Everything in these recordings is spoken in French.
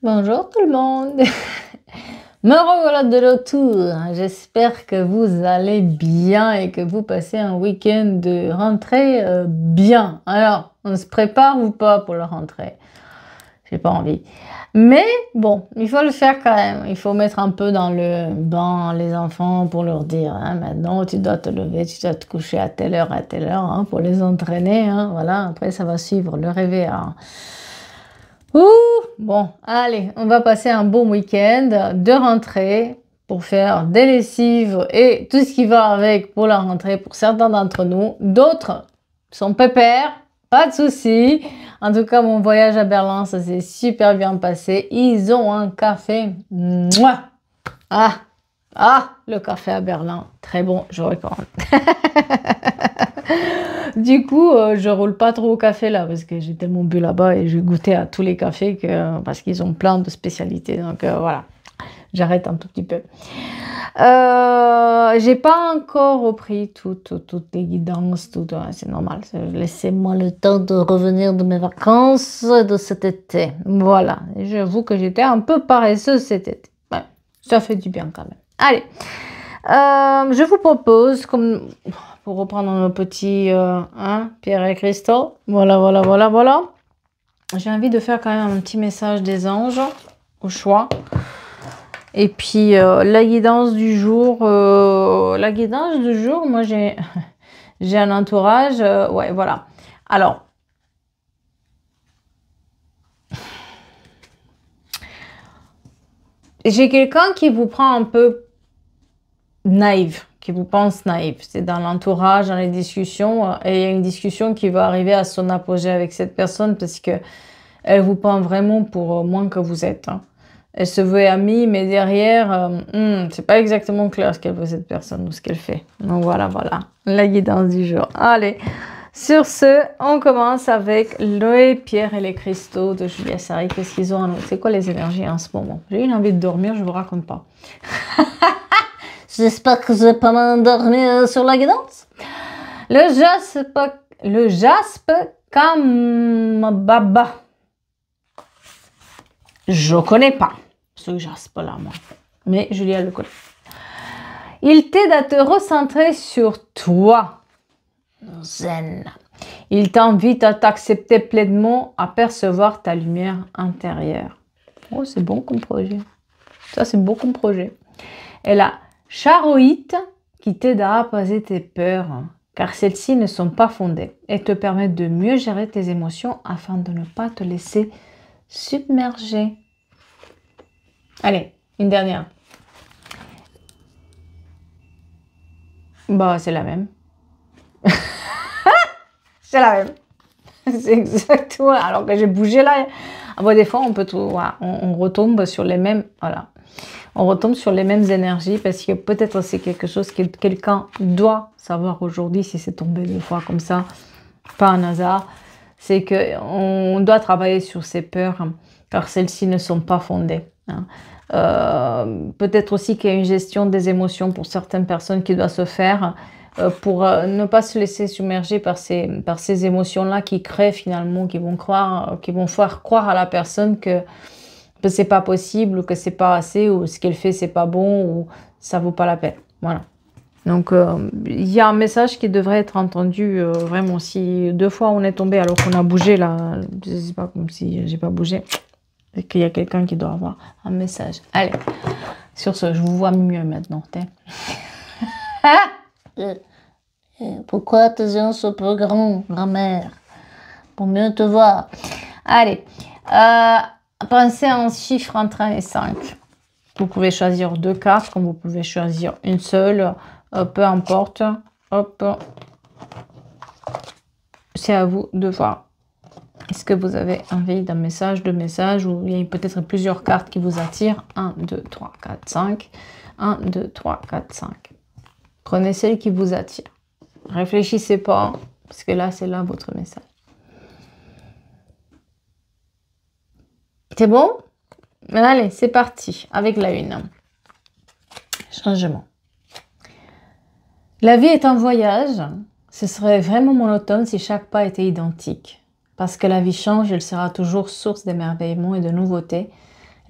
Bonjour tout le monde. Me revoilà de retour. J'espère que vous allez bien et que vous passez un week-end de rentrée bien. Alors, on se prépare ou pas pour la rentrée? J'ai pas envie. Mais bon, il faut le faire quand même. Il faut mettre un peu dans le bain les enfants pour leur dire, hein, maintenant tu dois te lever, tu dois te coucher à telle heure, hein, pour les entraîner. Hein, voilà, après ça va suivre le réveil. Hein. Ouh, bon, allez, on va passer un bon week-end de rentrée pour faire des lessives et tout ce qui va avec pour la rentrée pour certains d'entre nous. D'autres sont pépères, pas de souci. En tout cas, mon voyage à Berlin, ça s'est super bien passé. Ils ont un café. Mouah. Le café à Berlin, très bon, je recommande. Du coup, je roule pas trop au café là parce que j'ai tellement bu là-bas et j'ai goûté à tous les cafés parce qu'ils ont plein de spécialités. Donc voilà, j'arrête un tout petit peu. J'ai pas encore repris toutes les guidances, c'est normal. Laissez-moi le temps de revenir de mes vacances de cet été. Voilà, j'avoue que j'étais un peu paresseuse cet été. Ouais, ça fait du bien quand même. Allez, je vous propose, pour reprendre nos petits Pierre et Christophe, voilà. J'ai envie de faire quand même un petit message des anges au choix. Et puis la guidance du jour, moi j'ai un entourage, ouais voilà. Alors, j'ai quelqu'un qui vous prend un peu naïve, qui vous pense naïve. C'est dans l'entourage, dans les discussions, et il y a une discussion qui va arriver à son apogée avec cette personne parce que elle vous prend vraiment pour moins que vous êtes. Hein. Elle se veut amie, mais derrière, c'est pas exactement clair ce qu'elle veut cette personne ou ce qu'elle fait. Donc voilà, la guidance du jour. Allez, sur ce, on commence avec les pierres et les cristaux de Julia Sari. Qu'est-ce qu'ils ont? C'est quoi les énergies en ce moment? J'ai une envie de dormir, je vous raconte pas. J'espère que je vais pas m'endormir sur la guidance. Le jaspe Kamababa. Je connais pas ce jaspe-là, moi. Mais Julia le connaît. Il t'aide à te recentrer sur toi. Zen. Il t'invite à t'accepter pleinement, à percevoir ta lumière intérieure. Oh, c'est bon comme projet. Ça, c'est beau comme projet. Et la charoïte qui t'aide à apaiser tes peurs, car celles-ci ne sont pas fondées et te permettent de mieux gérer tes émotions afin de ne pas te laisser submerger. Allez, une dernière. Bah, c'est la même. C'est la même. C'est exactement. Alors que j'ai bougé là. Bon, des fois, on peut tout. Voilà, on retombe sur les mêmes. Voilà. On retombe sur les mêmes énergies parce que peut-être c'est quelque chose que quelqu'un doit savoir aujourd'hui si c'est tombé des fois comme ça, pas un hasard. C'est qu'on doit travailler sur ses peurs car celles-ci ne sont pas fondées. Hein. Peut-être aussi qu'il y a une gestion des émotions pour certaines personnes qui doit se faire pour ne pas se laisser submerger par ces émotions-là qui créent finalement, qui vont faire croire à la personne que c'est pas possible ou que c'est pas assez ou ce qu'elle fait c'est pas bon ou ça vaut pas la peine. Voilà. Donc il y a un message qui devrait être entendu vraiment. Si 2 fois on est tombé alors qu'on a bougé là, c'est pas comme si j'ai pas bougé et qu'il y a quelqu'un qui doit avoir un message. Allez, sur ce, je vous vois mieux maintenant. Pourquoi tes yeux sont peu grands, grand-mère? Pour mieux te voir. Allez, pensez à un chiffre entre 1 et 5. Vous pouvez choisir 2 cartes, comme vous pouvez choisir une seule, peu importe. Hop. C'est à vous de voir. Est-ce que vous avez envie d'un message, 2 messages, ou il y a peut-être plusieurs cartes qui vous attirent? 1, 2, 3, 4, 5. 1, 2, 3, 4, 5. Prenez celle qui vous attire. Réfléchissez pas, parce que là, c'est là votre message. C'est bon? Allez, c'est parti avec la une. Changement. La vie est un voyage. Ce serait vraiment monotone si chaque pas était identique. Parce que la vie change, elle sera toujours source d'émerveillement et de nouveautés.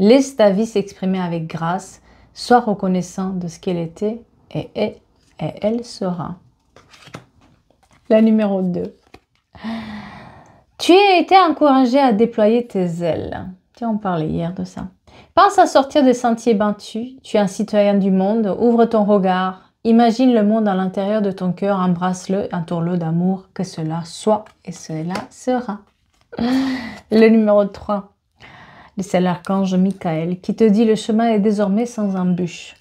Laisse ta vie s'exprimer avec grâce. Sois reconnaissant de ce qu'elle était et elle sera. La numéro 2. Tu as été encouragé à déployer tes ailes. Tiens, on parlait hier de ça. Pense à sortir des sentiers battus. Tu es un citoyen du monde. Ouvre ton regard. Imagine le monde à l'intérieur de ton cœur. Embrasse-le, entoure-le d'amour. Que cela soit et cela sera. Le numéro 3. C'est l'archange Michael qui te dit le chemin est désormais sans embûche.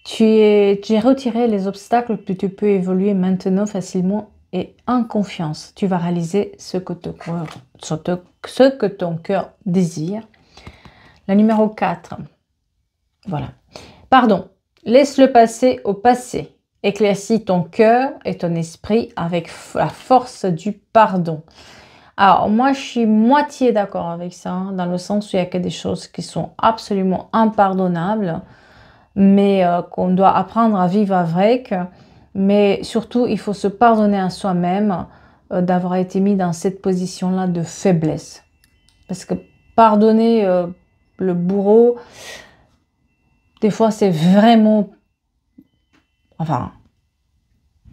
Tu as retiré les obstacles que tu peux évoluer maintenant facilement et en confiance. Tu vas réaliser ce que ton cœur désire. La numéro 4. Voilà. Pardon. Laisse le passé au passé. Éclaircis ton cœur et ton esprit avec la force du pardon. Alors, moi, je suis moitié d'accord avec ça, dans le sens où il y a que des choses qui sont absolument impardonnables, mais qu'on doit apprendre à vivre avec. Mais surtout, il faut se pardonner à soi-même d'avoir été mis dans cette position-là de faiblesse. Parce que pardonner le bourreau, des fois, c'est vraiment... Enfin,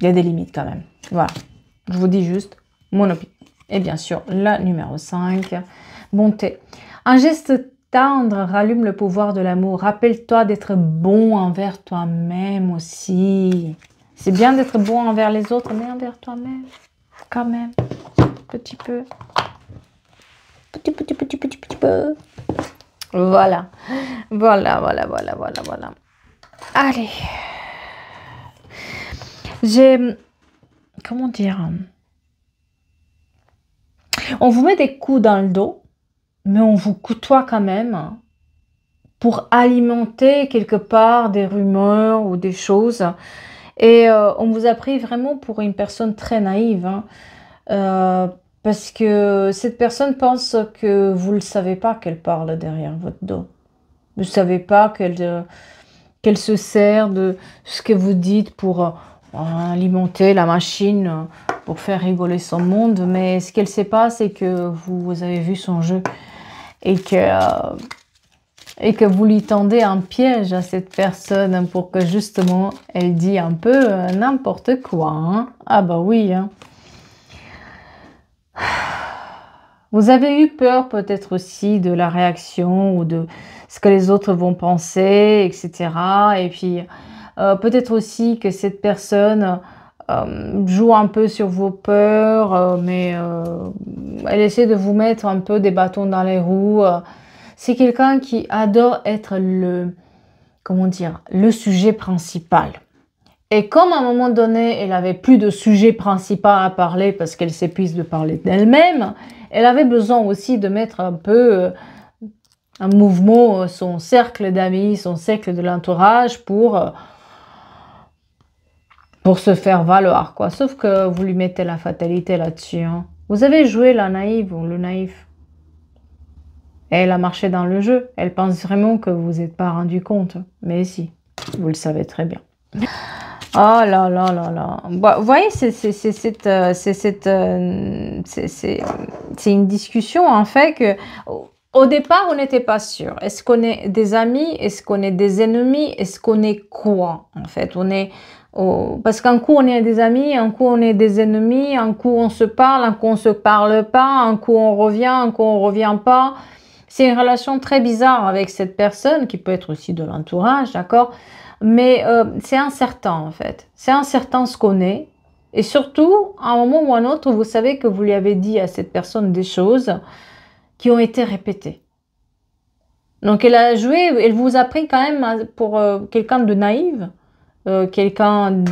il y a des limites quand même. Voilà, je vous dis juste mon opinion. Et bien sûr, la numéro 5, bonté. Un geste tendre rallume le pouvoir de l'amour. Rappelle-toi d'être bon envers toi-même aussi. C'est bien d'être bon envers les autres, mais envers toi-même, quand même, petit peu. Petit peu. Voilà. Allez. J'ai... Comment dire? On vous met des coups dans le dos, mais on vous côtoie quand même pour alimenter quelque part des rumeurs ou des choses. Et on vous a pris vraiment pour une personne très naïve. Parce que cette personne pense que vous ne savez pas qu'elle parle derrière votre dos. Vous ne savez pas qu'elle se sert de ce que vous dites pour alimenter la machine, pour faire rigoler son monde. Mais ce qu'elle ne sait pas, c'est que vous avez vu son jeu et que vous lui tendez un piège à cette personne pour que justement elle dit un peu n'importe quoi. Hein. Ah bah oui. Hein. Vous avez eu peur peut-être aussi de la réaction ou de ce que les autres vont penser, etc. Et puis peut-être aussi que cette personne joue un peu sur vos peurs, mais elle essaie de vous mettre un peu des bâtons dans les roues. C'est quelqu'un qui adore être le sujet principal. Et comme à un moment donné, elle avait plus de sujet principal à parler parce qu'elle s'épuise de parler d'elle-même, elle avait besoin aussi de mettre un peu un mouvement, son cercle d'amis, son cercle de l'entourage pour se faire valoir, quoi. Sauf que vous lui mettez la fatalité là-dessus. Hein. Vous avez joué la naïve ou le naïf. Et elle a marché dans le jeu. Elle pense vraiment que vous n'êtes pas rendu compte. Mais si, vous le savez très bien. Oh là là là là. Bah, vous voyez, c'est une discussion en fait que au départ on n'était pas sûr. Est-ce qu'on est des amis? Est-ce qu'on est des ennemis? Est-ce qu'on est quoi en fait? Parce qu'un coup on est des amis, un coup on est des ennemis, un coup on se parle, un coup on se parle pas, un coup on revient, un coup on revient pas. C'est une relation très bizarre avec cette personne qui peut être aussi de l'entourage, d'accord? Mais c'est incertain en fait. C'est incertain ce qu'on est. Et surtout, à un moment ou à un autre, vous savez que vous lui avez dit à cette personne des choses qui ont été répétées. Donc elle a joué, elle vous a pris quand même pour quelqu'un de naïf, quelqu'un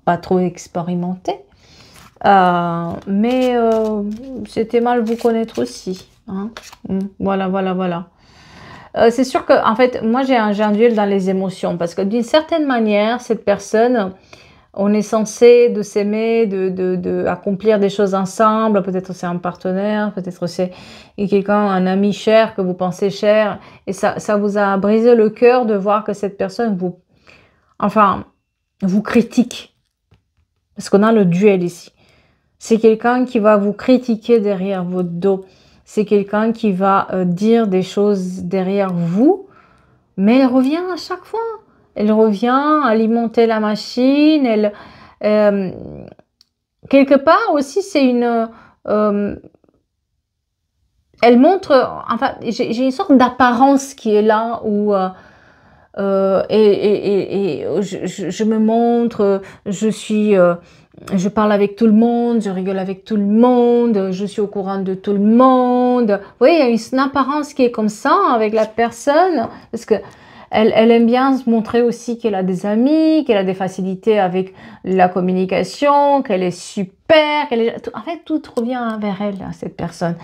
pas trop expérimenté. Mais c'était mal vous connaître aussi. Hein. Voilà. C'est sûr que, en fait, moi j'ai un duel dans les émotions parce que d'une certaine manière, cette personne, on est censé de s'aimer, de accomplir des choses ensemble. Peut-être c'est un partenaire, peut-être c'est quelqu'un, un ami cher que vous pensez cher. Et ça vous a brisé le cœur de voir que cette personne vous critique. Parce qu'on a le duel ici. C'est quelqu'un qui va vous critiquer derrière votre dos. c'est quelqu'un qui va dire des choses derrière vous, mais elle revient à chaque fois. Elle revient alimenter la machine. Euh, quelque part aussi, c'est une... elle montre... Enfin, j'ai une sorte d'apparence qui est là où... je me montre, je parle avec tout le monde, je rigole avec tout le monde, je suis au courant de tout le monde. Vous voyez, il y a une apparence qui est comme ça avec la personne, parce que elle aime bien se montrer aussi qu'elle a des amis, qu'elle a des facilités avec la communication, qu'elle est super, en fait, tout revient vers elle, cette personne.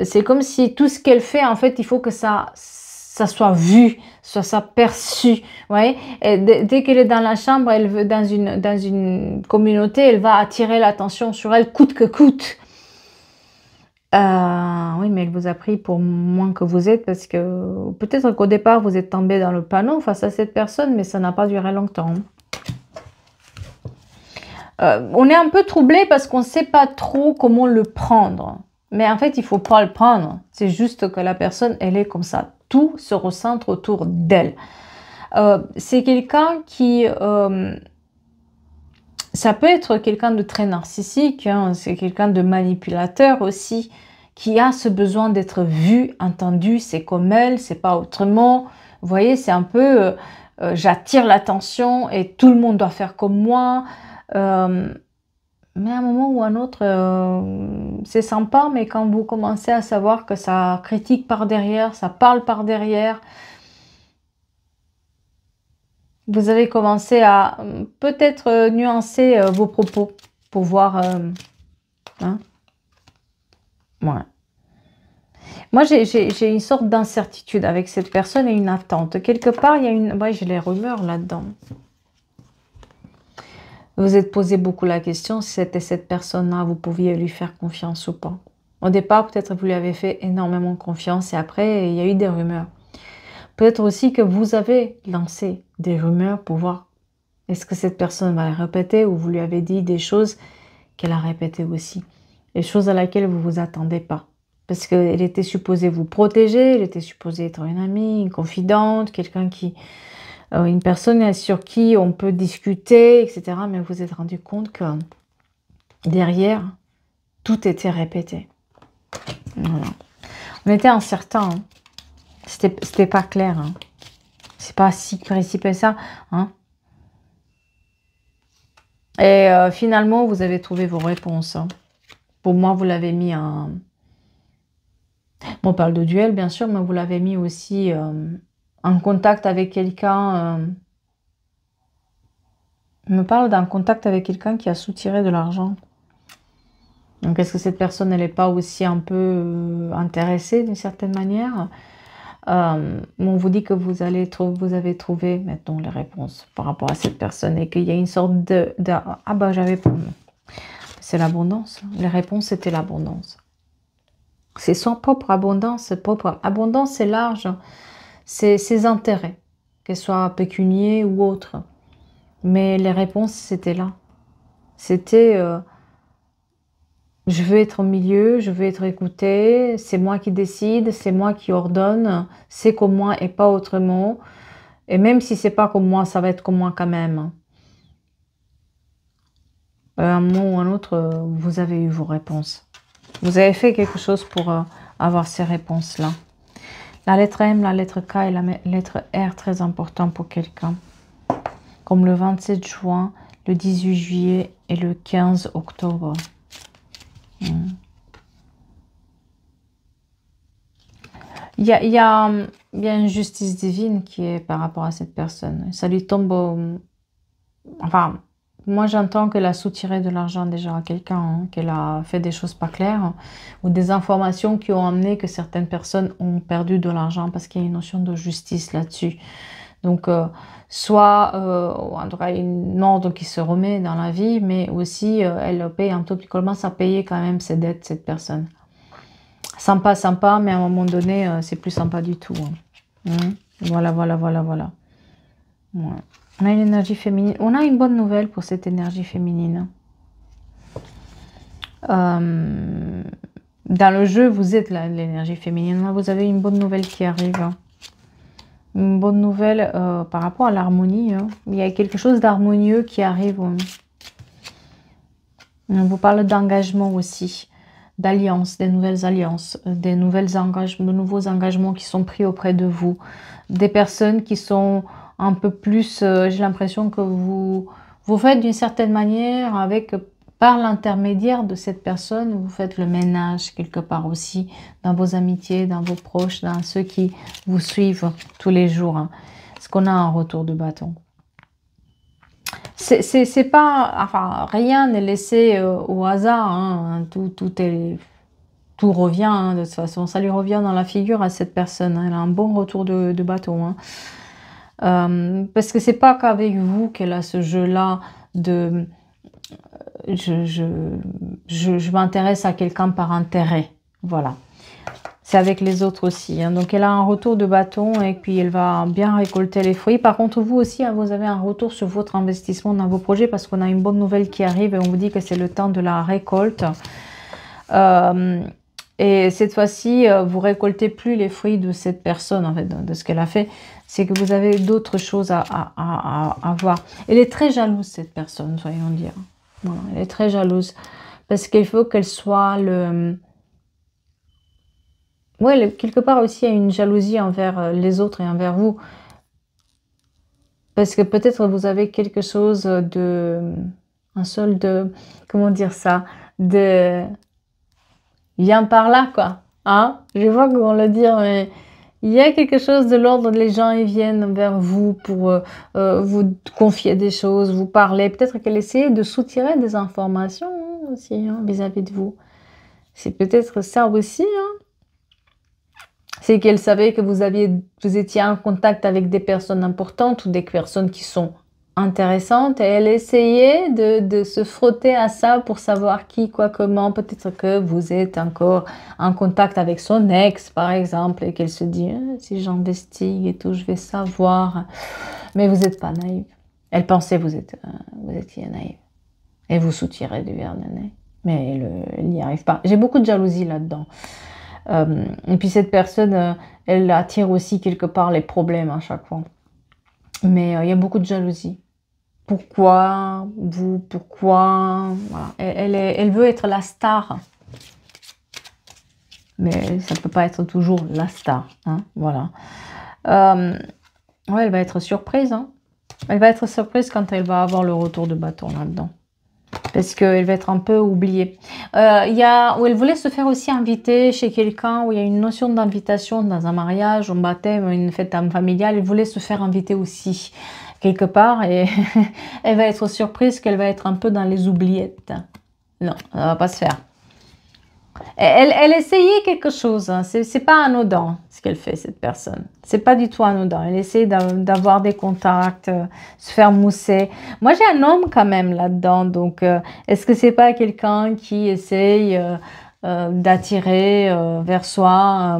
C'est comme si tout ce qu'elle fait, en fait, il faut que ça soit vu, soit perçu. Ouais. Et dès qu'elle est dans la chambre, elle veut dans une communauté, elle va attirer l'attention sur elle coûte que coûte. Oui, mais elle vous a pris pour moins que vous êtes parce que peut-être qu'au départ, vous êtes tombé dans le panneau face à cette personne, mais ça n'a pas duré longtemps. On est un peu troublé parce qu'on ne sait pas trop comment le prendre. Mais en fait, il ne faut pas le prendre. C'est juste que la personne, elle est comme ça. Tout se recentre autour d'elle. C'est quelqu'un qui... ça peut être quelqu'un de très narcissique, hein, c'est quelqu'un de manipulateur aussi, qui a ce besoin d'être vu, entendu, c'est comme elle, c'est pas autrement. Vous voyez, c'est un peu... j'attire l'attention et tout le monde doit faire comme moi. Mais à un moment ou à un autre, c'est sympa, mais quand vous commencez à savoir que ça critique par derrière, ça parle par derrière, vous avez commencé à peut-être nuancer vos propos pour voir... hein. Ouais. Moi, j'ai une sorte d'incertitude avec cette personne et une attente. Quelque part, il y a une... Ouais, j'ai les rumeurs là-dedans. Vous êtes posé beaucoup la question si c'était cette personne-là, vous pouviez lui faire confiance ou pas. Au départ, peut-être vous lui avez fait énormément confiance et après, il y a eu des rumeurs. Peut-être aussi que vous avez lancé des rumeurs pour voir est-ce que cette personne va les répéter ou vous lui avez dit des choses qu'elle a répétées aussi. Des choses à laquelle vous ne vous attendez pas. Parce qu'elle était supposée vous protéger, elle était supposée être une amie, une confidente, quelqu'un qui... une personne sur qui on peut discuter, etc. Mais vous vous êtes rendu compte que derrière, tout était répété. Voilà. On était incertain. Hein. C'était pas clair. Hein. C'est pas si précis que ça. Hein. Et finalement, vous avez trouvé vos réponses. Hein. Pour moi, vous l'avez mis en... Bon, on parle de duel, bien sûr, mais vous l'avez mis aussi en contact avec quelqu'un... On me parle d'un contact avec quelqu'un qui a soutiré de l'argent. Donc, est-ce que cette personne, elle n'est pas aussi un peu intéressée d'une certaine manière? On vous dit que vous avez trouvé maintenant les réponses par rapport à cette personne et qu'il y a une sorte de... Ah bah, j'avais pas... C'est l'abondance. Les réponses, c'était l'abondance. C'est son propre abondance. Abondance, c'est large. C'est ses intérêts, qu'elles soient pécuniaires ou autres. Mais les réponses, c'était là. C'était... je veux être au milieu, je veux être écoutée, c'est moi qui décide, c'est moi qui ordonne, c'est comme moi et pas autrement. Et même si c'est pas comme moi, ça va être comme moi quand même. À un moment ou un autre, vous avez eu vos réponses. Vous avez fait quelque chose pour avoir ces réponses-là. La lettre M, la lettre K et la lettre R, très important pour quelqu'un. Comme le 27 juin, le 18 juillet et le 15 octobre. Il y a une justice divine qui est par rapport à cette personne. Ça lui tombe... Enfin, moi j'entends qu'elle a soutiré de l'argent déjà à quelqu'un, hein, qu'elle a fait des choses pas claires, hein, ou des informations qui ont amené que certaines personnes ont perdu de l'argent parce qu'il y a une notion de justice là-dessus. Donc, soit, en tout cas, une ordre qui se remet dans la vie, mais aussi, elle paye un tout petit commence à payer quand même ses dettes, cette personne. Sympa, sympa, mais à un moment donné, c'est plus sympa du tout. Hein. Voilà, voilà, voilà, voilà. Ouais. On a une énergie féminine. On a une bonne nouvelle pour cette énergie féminine. Dans le jeu, vous êtes l'énergie féminine. Là, vous avez une bonne nouvelle qui arrive. Hein. Une bonne nouvelle par rapport à l'harmonie. Hein. Il y a quelque chose d'harmonieux qui arrive. Hein. On vous parle d'engagement aussi, d'alliance, des nouvelles alliances, des nouvelles engagements, de nouveaux engagements qui sont pris auprès de vous. Des personnes qui sont un peu plus, j'ai l'impression que vous faites d'une certaine manière avec, par l'intermédiaire de cette personne, vous faites le ménage quelque part aussi dans vos amitiés, dans vos proches, dans ceux qui vous suivent tous les jours. Hein. Est-ce qu'on a un retour de bâton? C'est pas, enfin, rien n'est laissé au hasard. Hein. Tout revient, hein, de toute façon. Ça lui revient dans la figure à cette personne. Hein. Elle a un bon retour de bâton. Hein. Parce que c'est pas qu'avec vous qu'elle a ce jeu-là de je m'intéresse à quelqu'un par intérêt. Voilà. C'est avec les autres aussi. Hein. Donc, elle a un retour de bâton et puis elle va bien récolter les fruits. Par contre, vous aussi, hein, vous avez un retour sur votre investissement dans vos projets parce qu'on a une bonne nouvelle qui arrive et on vous dit que c'est le temps de la récolte. Et cette fois-ci, vous récoltez plus les fruits de cette personne, en fait, de ce qu'elle a fait. C'est que vous avez d'autres choses à voir. Elle est très jalouse, cette personne, soyons dire. Voilà, elle est très jalouse. Parce qu'il faut qu'elle soit le... Oui, quelque part aussi, il y a une jalousie envers les autres et envers vous. Parce que peut-être vous avez quelque chose de... Un seul de... Comment dire ça? De... Viens par là, quoi. Hein? Je vois comment le dire, mais... Il y a quelque chose de l'ordre, les gens ils viennent vers vous pour vous confier des choses, vous parler. Peut-être qu'elle essaie de soutirer des informations hein, aussi hein, vis-à-vis de vous. C'est peut-être ça aussi. Hein. C'est qu'elle savait que vous étiez en contact avec des personnes importantes ou des personnes qui sont intéressantes et elle essayait de se frotter à ça pour savoir qui, quoi, comment. Peut-être que vous êtes encore en contact avec son ex, par exemple, et qu'elle se dit si j'investigue et tout, je vais savoir. Mais vous n'êtes pas naïve. Elle pensait que vous étiez naïve. Et vous soutirez du verre de nez. Mais elle n'y arrive pas. J'ai beaucoup de jalousie là-dedans. Et puis cette personne, elle attire aussi quelque part les problèmes à chaque fois. Mais il y a beaucoup de jalousie. Pourquoi vous? Pourquoi voilà. Elle veut être la star. Mais ça ne peut pas être toujours la star. Hein, voilà. Ouais, elle va être surprise. Hein. Elle va être surprise quand elle va avoir le retour de bâton là-dedans. Parce qu'elle va être un peu oubliée. Il y a où elle voulait se faire aussi inviter chez quelqu'un, où il y a une notion d'invitation dans un mariage, un baptême, une fête familiale. Elle voulait se faire inviter aussi quelque part et elle va être surprise qu'elle va être un peu dans les oubliettes. Non, ça ne va pas se faire. Elle essayait quelque chose, hein. C'est pas anodin ce qu'elle fait cette personne. C'est pas du tout anodin. Elle essaie d'avoir des contacts, se faire mousser. Moi j'ai un homme quand même là-dedans, donc est-ce que c'est pas quelqu'un qui essaye d'attirer vers soi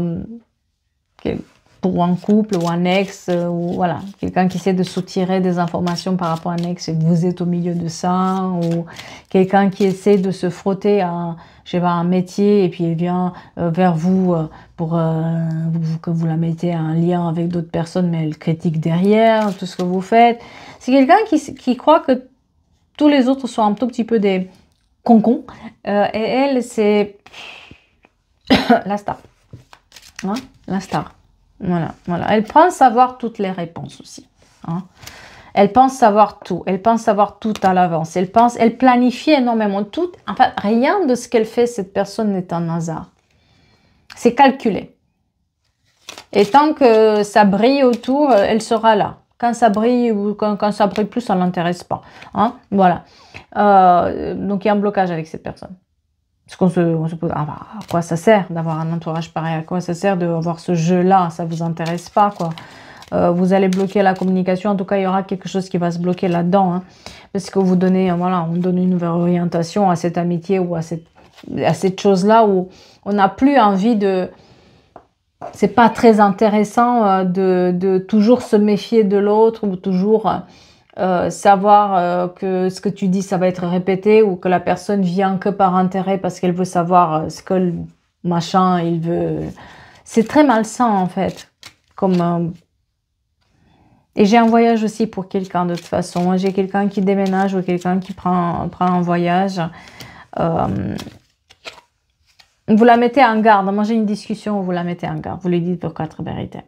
pour un couple ou un ex, ou voilà, quelqu'un qui essaie de soutirer des informations par rapport à un ex et que vous êtes au milieu de ça, ou quelqu'un qui essaie de se frotter à je sais pas, un métier et puis il vient vers vous pour que vous la mettez en lien avec d'autres personnes, mais elle critique derrière tout ce que vous faites. C'est quelqu'un qui croit que tous les autres sont un tout petit peu des concons, et elle, c'est la star. Hein, la star. Voilà, voilà. Elle pense savoir toutes les réponses aussi. Hein. Elle pense savoir tout. Elle pense savoir tout à l'avance. Elle planifie énormément tout. Enfin, rien de ce qu'elle fait, cette personne n'est un hasard. C'est calculé. Et tant que ça brille autour, elle sera là. Quand ça brille ou quand ça brille plus, ça ne l'intéresse pas. Hein. Voilà. Donc, il y a un blocage avec cette personne. Parce qu'on se pose, à quoi ça sert d'avoir un entourage pareil? À quoi ça sert d'avoir ce jeu-là? Ça ne vous intéresse pas, quoi. Vous allez bloquer la communication. En tout cas, il y aura quelque chose qui va se bloquer là-dedans. Hein, parce que vous donnez, voilà, on donne une nouvelle orientation à cette amitié ou à cette chose-là où on n'a plus envie de... C'est pas très intéressant de toujours se méfier de l'autre ou toujours... savoir que ce que tu dis ça va être répété ou que la personne vient que par intérêt parce qu'elle veut savoir ce que machin, il veut... C'est très malsain, en fait. Comme... Et j'ai un voyage aussi pour quelqu'un, de toute façon. J'ai quelqu'un qui déménage ou quelqu'un qui prend un voyage. Vous la mettez en garde. Moi, j'ai une discussion où vous la mettez en garde. Vous lui dites vos 4 vérités.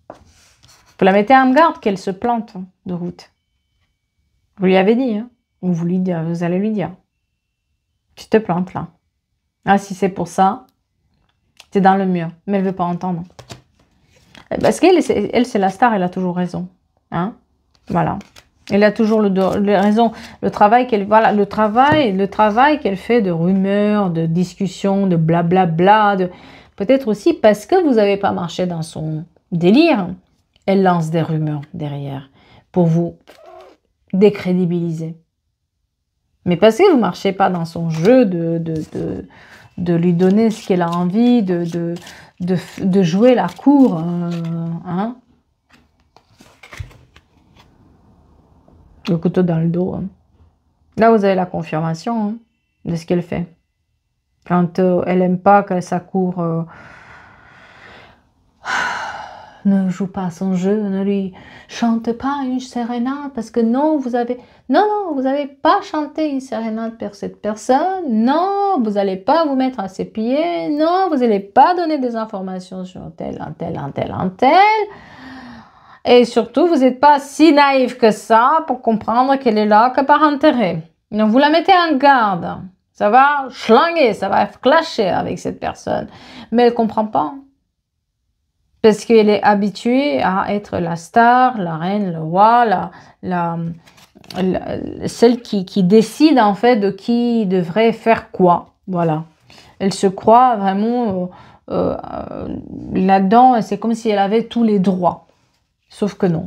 Vous la mettez en garde qu'elle se plante de route. Vous lui avez dit, hein, ou vous allez lui dire. Tu te plantes là. Ah, si c'est pour ça, t'es dans le mur. Mais elle ne veut pas entendre. Parce qu'elle, c'est la star, elle a toujours raison. Hein? Voilà. Elle a toujours raison. Le travail qu'elle le travail qu'elle fait de rumeurs, de discussions, de blablabla, peut-être aussi parce que vous n'avez pas marché dans son délire, elle lance des rumeurs derrière pour vous décrédibiliser. Mais parce que vous ne marchez pas dans son jeu de lui donner ce qu'elle a envie, de jouer la cour, hein? Le couteau dans le dos. Hein. Là, vous avez la confirmation hein, de ce qu'elle fait. Quand elle n'aime pas que sa cour ne joue pas son jeu, ne lui chante pas une sérénade, parce que non, vous n'avez pas chanté une sérénade pour cette personne, non, vous n'allez pas vous mettre à ses pieds, non, vous n'allez pas donner des informations sur tel, un tel. Et surtout, vous n'êtes pas si naïf que ça pour comprendre qu'elle est là que par intérêt. Donc, vous la mettez en garde. Ça va schlinguer, ça va clasher avec cette personne. Mais elle ne comprend pas. Parce qu'elle est habituée à être la star, la reine, le roi, celle qui décide en fait de qui devrait faire quoi. Voilà. Elle se croit vraiment là-dedans. C'est comme si elle avait tous les droits. Sauf que non,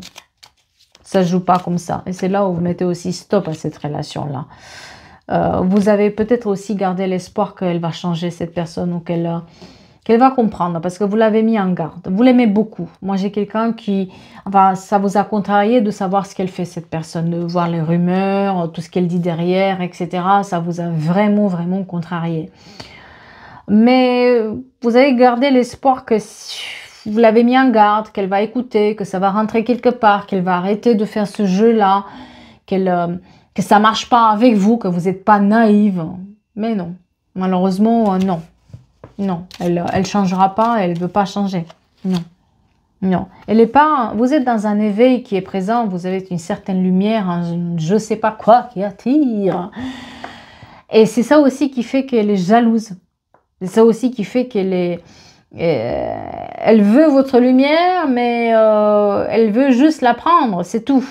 ça ne joue pas comme ça. Et c'est là où vous mettez aussi stop à cette relation-là. Vous avez peut-être aussi gardé l'espoir qu'elle va changer cette personne ou qu'elle va comprendre parce que vous l'avez mis en garde. Vous l'aimez beaucoup. Moi, j'ai quelqu'un qui... Enfin, ça vous a contrarié de savoir ce qu'elle fait, cette personne, de voir les rumeurs, tout ce qu'elle dit derrière, etc. Ça vous a vraiment, vraiment contrarié. Mais vous avez gardé l'espoir que... Vous l'avez mis en garde, qu'elle va écouter, que ça va rentrer quelque part, qu'elle va arrêter de faire ce jeu-là, que ça ne marche pas avec vous, que vous n'êtes pas naïve. Mais non, malheureusement, non. Non, elle ne changera pas, elle ne veut pas changer. Non, non. Elle est pas, vous êtes dans un éveil qui est présent, vous avez une certaine lumière, je ne sais pas quoi qui attire. Et c'est ça aussi qui fait qu'elle est jalouse. C'est ça aussi qui fait qu'elle est... elle veut votre lumière, mais elle veut juste la prendre, c'est tout.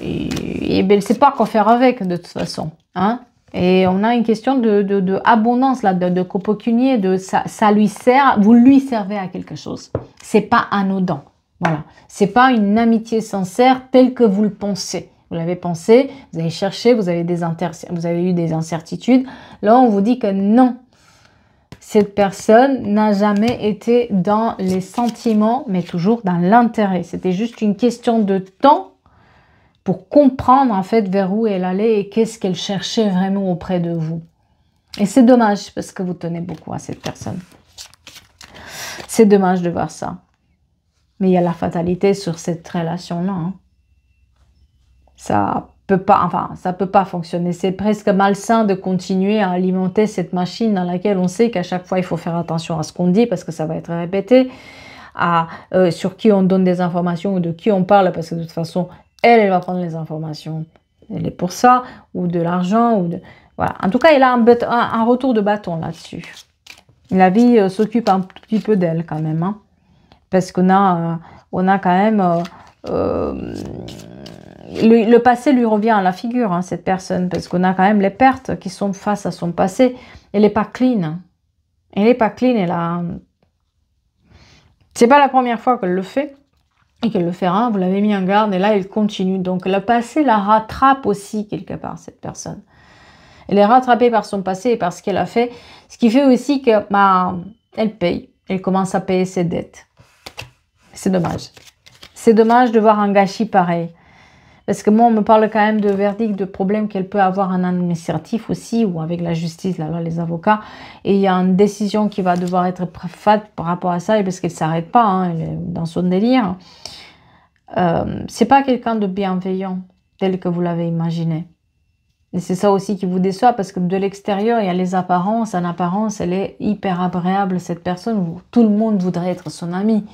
Et elle ne sait pas quoi faire avec, de toute façon. Hein? Et on a une question de abondance, là, de copocunier, ça lui sert, vous lui servez à quelque chose. C'est pas anodin. Voilà. C'est pas une amitié sincère telle que vous le pensez. Vous l'avez pensé, vous avez cherché, vous avez eu des incertitudes. Là, on vous dit que non. Cette personne n'a jamais été dans les sentiments, mais toujours dans l'intérêt. C'était juste une question de temps pour comprendre en fait vers où elle allait et qu'est-ce qu'elle cherchait vraiment auprès de vous. Et c'est dommage parce que vous tenez beaucoup à cette personne. C'est dommage de voir ça. Mais il y a la fatalité sur cette relation-là. Hein. Ça peut pas fonctionner. C'est presque malsain de continuer à alimenter cette machine dans laquelle on sait qu'à chaque fois, il faut faire attention à ce qu'on dit parce que ça va être répété, sur qui on donne des informations ou de qui on parle parce que de toute façon, elle va prendre les informations. Elle est pour ça, ou de l'argent, voilà. En tout cas, il a un retour de bâton là-dessus. La vie s'occupe un petit peu d'elle quand même, hein, parce qu'on a quand même... le passé lui revient à la figure, hein, cette personne, parce qu'on a quand même les pertes qui sont face à son passé. Elle n'est pas clean. Elle n'est pas clean. C'est pas la première fois qu'elle le fait et qu'elle le fera. Vous l'avez mis en garde et là, elle continue. Donc, le passé la rattrape aussi quelque part, cette personne. Elle est rattrapée par son passé et par ce qu'elle a fait. Ce qui fait aussi que, elle paye. Elle commence à payer ses dettes. C'est dommage. C'est dommage de voir un gâchis pareil. Parce que moi, on me parle quand même de verdict, de problèmes qu'elle peut avoir en administratif aussi, ou avec la justice, là, les avocats. Et il y a une décision qui va devoir être faite par rapport à ça, et parce qu'elle ne s'arrête pas, hein, elle est dans son délire. C'est pas quelqu'un de bienveillant, tel que vous l'avez imaginé. Et c'est ça aussi qui vous déçoit, parce que de l'extérieur, il y a les apparences. En apparence, elle est hyper agréable, cette personne. Tout le monde voudrait être son ami.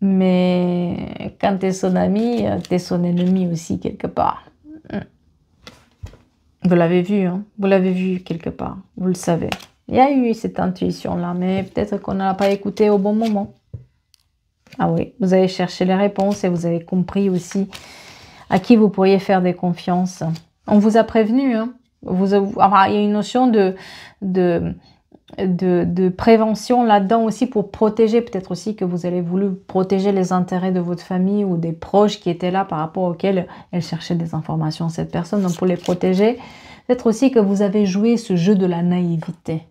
Mais quand tu es son ami, tu es son ennemi aussi, quelque part. Vous l'avez vu, hein? Vous l'avez vu quelque part. Vous le savez. Il y a eu cette intuition-là, mais peut-être qu'on ne l'a pas écouté au bon moment. Ah oui, vous avez cherché les réponses et vous avez compris aussi à qui vous pourriez faire des confiances. On vous a prévenu, hein? Il y a une notion de prévention là-dedans aussi pour protéger, peut-être aussi que vous avez voulu protéger les intérêts de votre famille ou des proches qui étaient là par rapport auxquels elle cherchait des informations, cette personne. Donc pour les protéger, peut-être aussi que vous avez joué ce jeu de la naïveté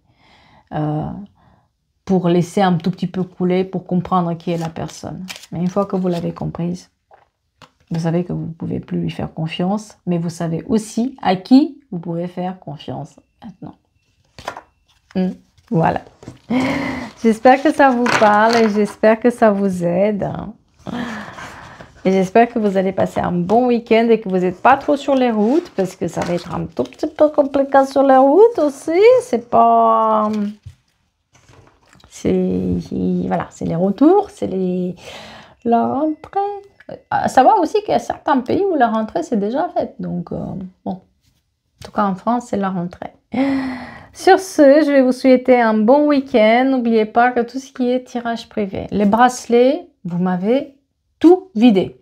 pour laisser un tout petit peu couler, pour comprendre qui est la personne. Mais une fois que vous l'avez comprise, vous savez que vous ne pouvez plus lui faire confiance, mais vous savez aussi à qui vous pouvez faire confiance maintenant. Voilà. J'espère que ça vous parle et j'espère que ça vous aide. Et j'espère que vous allez passer un bon week-end et que vous n'êtes pas trop sur les routes, parce que ça va être un tout petit peu compliqué sur les routes aussi. C'est pas... Voilà, c'est les retours, c'est la rentrée. À savoir aussi qu'il y a certains pays où la rentrée c'est déjà faite. Donc, bon, en tout cas en France, c'est la rentrée. Sur ce, je vais vous souhaiter un bon week-end. N'oubliez pas que tout ce qui est tirage privé, les bracelets, vous m'avez tout vidé.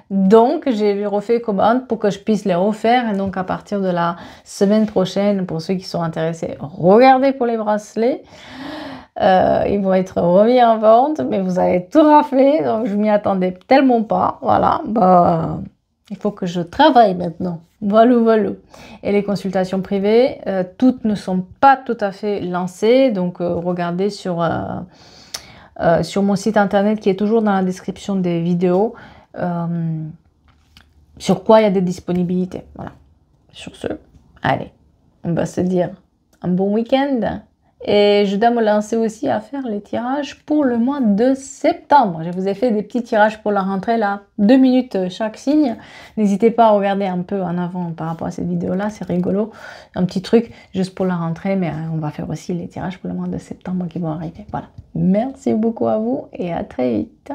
Donc, j'ai refait commande pour que je puisse les refaire. Et donc, à partir de la semaine prochaine, pour ceux qui sont intéressés, regardez pour les bracelets. Ils vont être remis en vente, mais vous avez tout raflé. Donc, je m'y attendais tellement pas. Voilà, bah, il faut que je travaille maintenant. Voilà, voilà. Et les consultations privées, toutes ne sont pas tout à fait lancées. Donc, regardez sur mon site internet qui est toujours dans la description des vidéos. Sur quoi il y a des disponibilités. Voilà. Sur ce, allez, on va se dire un bon week-end. Et je dois me lancer aussi à faire les tirages pour le mois de septembre. Je vous ai fait des petits tirages pour la rentrée là, 2 minutes chaque signe. N'hésitez pas à regarder un peu en avant par rapport à cette vidéo-là, c'est rigolo. Un petit truc juste pour la rentrée, mais on va faire aussi les tirages pour le mois de septembre qui vont arriver. Voilà. Merci beaucoup à vous et à très vite.